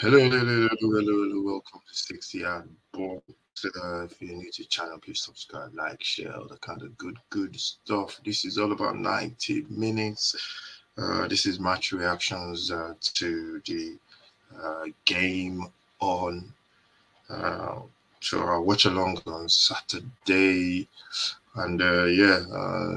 Hello. Welcome to 60 Yard Ball. If you're new to the channel, please subscribe, like, share, all the kind of good stuff. This is all about 90 minutes. This is match reactions to the game on. So I'll watch along on Saturday. And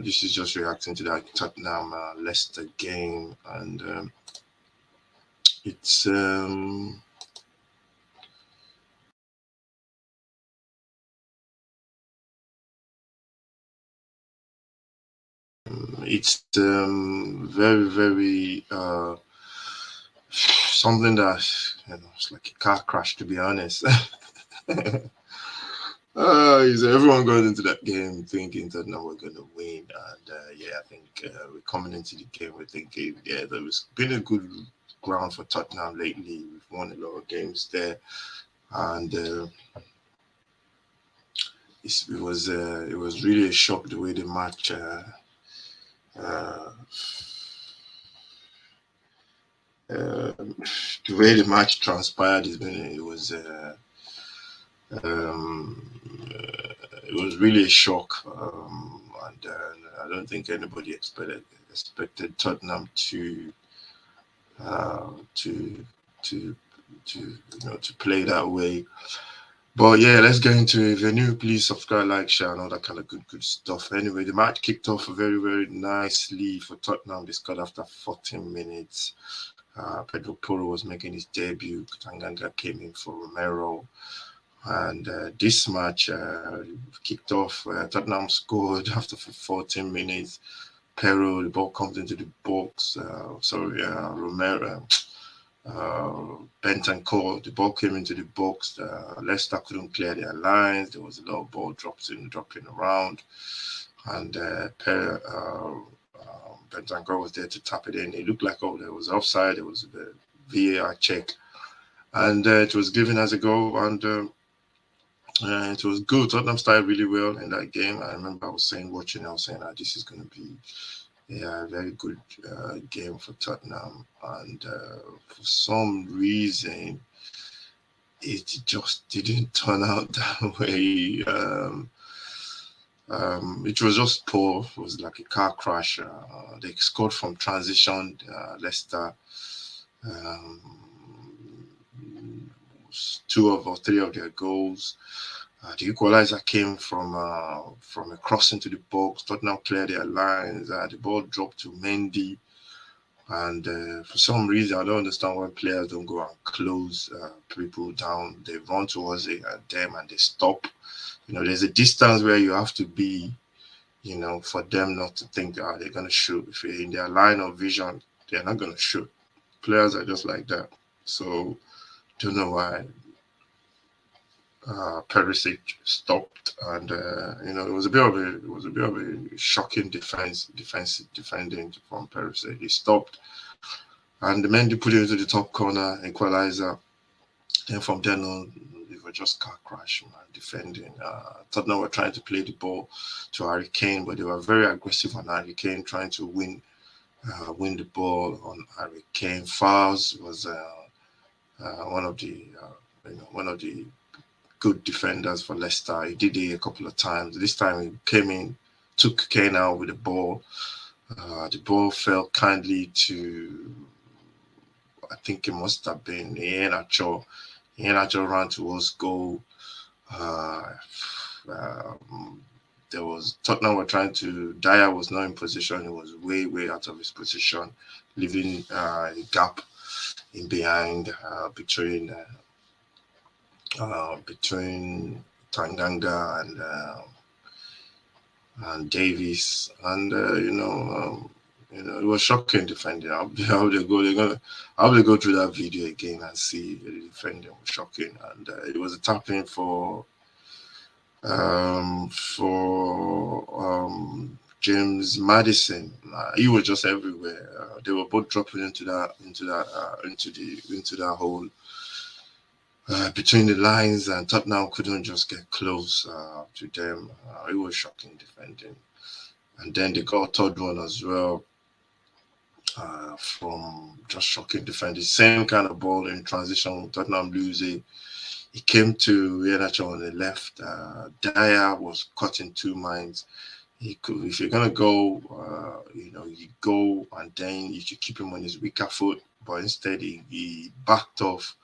this is just reacting to that Tottenham Leicester game. And it's. It's very something that it's like a car crash, to be honest. Everyone goes into that game thinking that now we're going to win, and I think we're coming into the game we're thinking there's been a good ground for Tottenham lately. We've won a lot of games there, and it was really a shock the way the match. The way the match transpired it was really a shock, and I don't think anybody expected Tottenham to play that way. But yeah, let's get into it. If you're new, please subscribe, like, share, and all that kind of good stuff. Anyway, the match kicked off very nicely for Tottenham. They scored after 14 minutes. Pedro Porro was making his debut. Tanganga came in for Romero. And this match kicked off. Tottenham scored after 14 minutes. Pero, the ball comes into the box. Romero. Bentancur, the ball came into the box. Leicester couldn't clear their lines. There was a lot of ball dropping around, and Bentancur was there to tap it in. It looked like there was offside. It was the VAR check, and it was given as a goal. And it was good. Tottenham started really well in that game. I remember I was saying this is going to be a very good game for Tottenham, and for some reason it just didn't turn out that way. It was just poor. It was like a car crash. They scored from transition. Leicester, 2 or 3 of their goals. The equalizer came from a cross into the box. Tottenham cleared their lines. The ball dropped to Mendy. And for some reason, I don't understand why players don't go and close people down. They run towards them and they stop. There's a distance where you have to be, for them not to think they're going to shoot. If you're in their line of vision, they're not going to shoot. Players are just like that. So, don't know why. Perisic stopped, and it was a bit of a shocking defending from Perisic. He stopped, and the Mendy put it into the top corner, equalizer. Then from then on, it was just car crash, defending. Tottenham were trying to play the ball to Harry Kane, but they were very aggressive on Harry Kane, trying to win the ball on Harry Kane. Fouls was one of the good defenders for Leicester. He did it a couple of times. This time he came in, took Kane out with the ball. The ball fell kindly to, I think it must have been Iheanacho. Iheanacho ran towards goal. There was Tottenham were trying to. Dyer was not in position. He was way out of his position, leaving a gap in behind between Tanganga and Davies, and it was shocking defending. How they go through that video again and see the defending was shocking, and it was a tapping for James Maddison. He was just everywhere. They were both dropping into that hole. Between the lines, and Tottenham couldn't just get close to them. It was shocking defending. And then they got a third one as well. from just shocking defending. Same kind of ball in transition. Tottenham lose it. He came to Iheanacho on the left. Dyer was caught in two minds. He could, if you're gonna go, you go and then you should keep him on his weaker foot. But instead, he backed off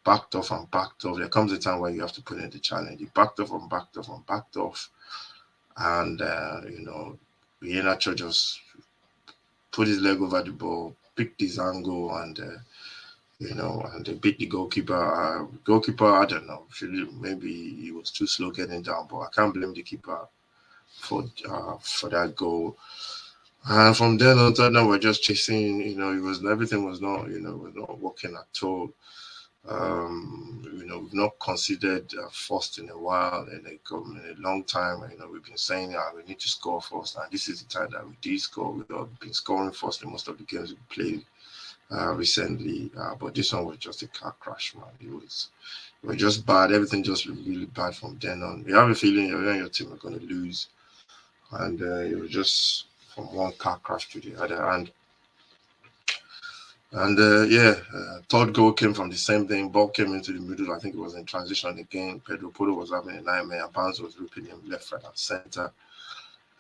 and backed off. There comes a time where you have to put in the challenge. He backed off and backed off and backed off, and Iheanacho just put his leg over the ball, picked his angle, and and they beat the goalkeeper. Goalkeeper, I don't know, maybe he was too slow getting down, but I can't blame the keeper for that goal. And from then on, Tottenham were just chasing. Everything was not working at all. We've not considered first in a while, in a long time. We've been saying we need to score first, and this is the time that we did score. We've been scoring first in most of the games we played recently, but this one was just a car crash, man. It was just bad. Everything just really bad from then on. You have a feeling your team are going to lose, and it was just from one car crash to the other. And third goal came from the same thing. Ball came into the middle. I think it was in transition again. Pedro Porro was having a nightmare. Barnes was ripping him left, right, and center.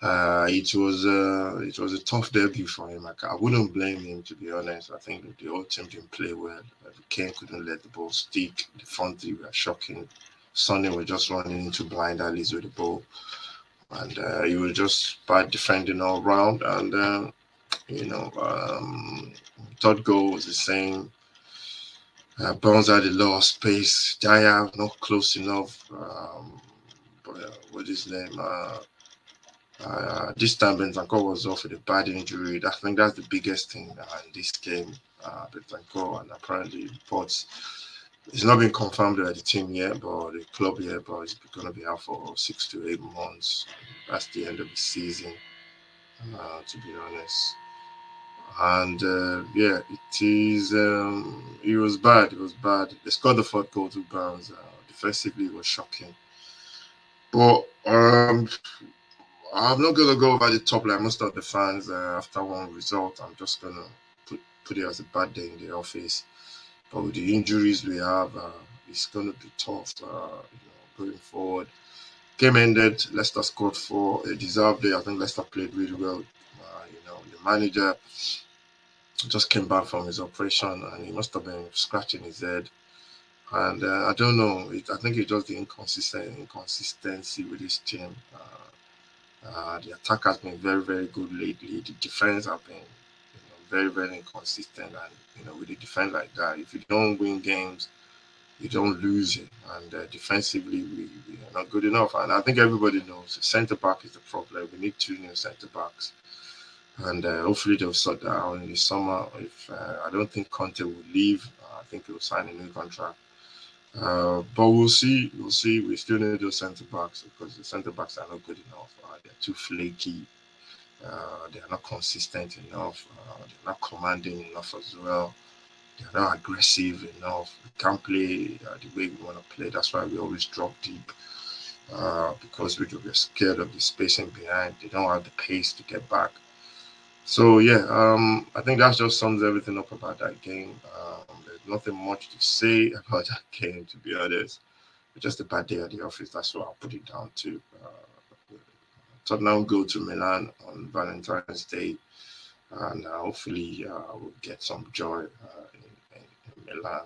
It was a tough debut for him. I wouldn't blame him, to be honest. I think the whole team didn't play well. Kane couldn't let the ball stick. The front three were shocking. Sonny was just running into blind alleys with the ball, and he was just bad defending all round. And third goal was the same. Barnes had a lot of space. Dyer not close enough. What is his name? This time Bentancur was off with a bad injury. I think that's the biggest thing in this game. Bentancur, and apparently reports it's not been confirmed by the team yet, but the club yet, but it's going to be out for 6 to 8 months. That's the end of the season, to be honest. And it is. It was bad. It was bad. They scored the fourth goal to Barnes. Defensively, it was shocking. But I'm not gonna go over the top like most of the fans after one result. I'm just gonna put it as a bad day in the office. But with the injuries we have, it's gonna be tough. Going forward. Game ended. Leicester scored 4. They deserved it. I think Leicester played really well. The manager just came back from his operation and he must have been scratching his head. And I don't know. I think it's just the inconsistency with his team. The attack has been very, very good lately. The defense have been very, very inconsistent. And with the defense like that, if you don't win games, you don't lose it. And defensively, we are not good enough. And I think everybody knows the centre back is the problem. We need 2 new centre backs. And hopefully they'll sort that out in the summer. If I don't think Conte will leave, I think he'll sign a new contract. But we'll see. We'll see. We still need those centre backs because the centre backs are not good enough. They're too flaky. They are not consistent enough. They're not commanding enough as well. They're not aggressive enough. We can't play the way we want to play. That's why we always drop deep. Because we're scared of the spacing behind. They don't have the pace to get back. So I think that just sums everything up about that game. There's nothing much to say about that game, to be honest. It's just a bad day at the office. That's what I'll put it down to. Tottenham go to Milan on Valentine's Day, and hopefully we'll get some joy in Milan.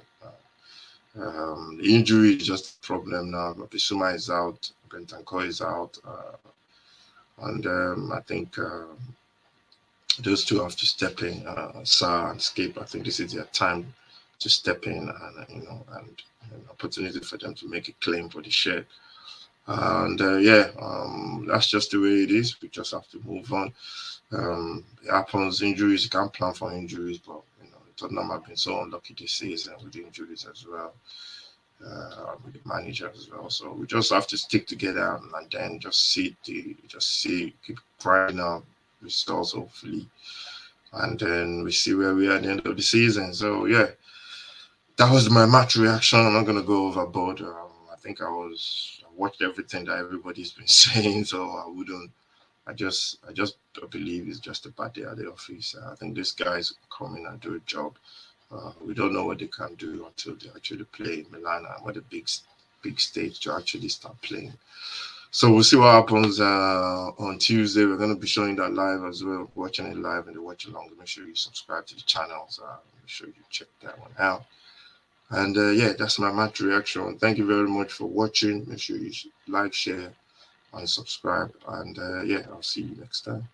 The injury is just a problem now. Bissouma is out. Bentancur is out, and I think. Those two have to step in, Sarr and Skip. I think this is their time to step in, and an opportunity for them to make a claim for the share. And that's just the way it is. We just have to move on. It happens, injuries. You can't plan for injuries, but Tottenham have been so unlucky this season with injuries as well, with the manager as well. So we just have to stick together and then just keep grinding out results hopefully, and then we see where we are at the end of the season. So that was my match reaction. I'm not gonna go overboard. I think I watched everything that everybody's been saying, so I wouldn't I just believe it's just a bad day at the office. I think these guys come in and do a job. We don't know what they can do until they actually play in Milan and what a big stage to actually start playing. So we'll see what happens on Tuesday. We're going to be showing that live as well, watching it live and the watch along. Make sure you subscribe to the channels. Make sure you check that one out. And yeah, that's my match reaction. Thank you very much for watching. Make sure you like, share, and subscribe. And yeah, I'll see you next time.